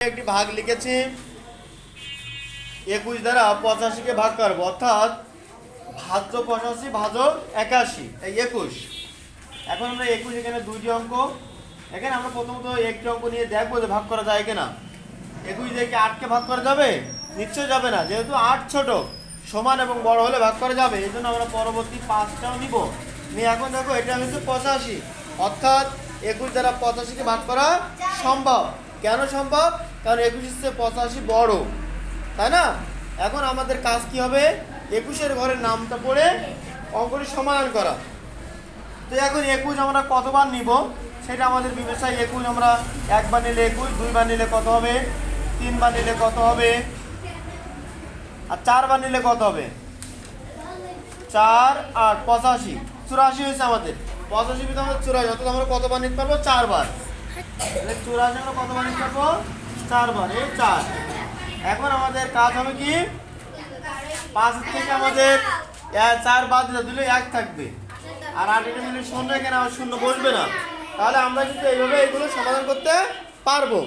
একটি ভাগ লিখেছি 21 দ্বারা 85-কে ভাগ করব, অর্থাৎ ভাজ্য 85 ভাজক 81 এই 21। এখন আমরা 21 এখানে দুইটি অঙ্ক, এখানে আমরা প্রথমত একটি অঙ্ক নিয়ে দেখবো যে ভাগ করা যায় কিনা। 21 থেকে 8কে ভাগ করা যাবে? নিশ্চয় যাবে না, যেহেতু 8 ছোট, সমান এবং বড় হলে ভাগ করা যাবে। এই জন্য আমরা পরবর্তী 5টাও নিব নিয়ে। এখন দেখো এটা হচ্ছে 85, অর্থাৎ 21 দ্বারা 85-কে ভাগ করা সম্ভব। কেন সম্ভব? কারণ 21 থেকে 85 বড়, তাই না? এখন আমাদের কাজ কি হবে? 21-এর ঘরের নামটা পড়ে অঙ্কটি সমাধান করা। তো এখন 21 আমরা কতবার নিব সেটা আমাদের বিবেচনায়। 21 আমরা একবার নিলে 21, দুইবার নিলে কত হবে, তিনবার নিলে কত হবে, আর চারবার নিলে কত হবে? 4 আর 85, 84 হয়েছে আমাদের। 85 ভিতরে আমাদের 84, অর্থাৎ আমরা কতবার নিতে পারবো? 4 বার। 84 আমরা কতবার নিতে পারবো? 4 বার, এই 4। এখন আমাদের কাজ হবে কি, 5 থেকে আমাদের 4 বাদ দিলে 1 থাকবে, আর 8 এটা মিলে 0, এখানে আবার 0 বসবে না। তাহলে আমরা কিন্তু এইভাবে এগুলো সমাধান করতে পারবো।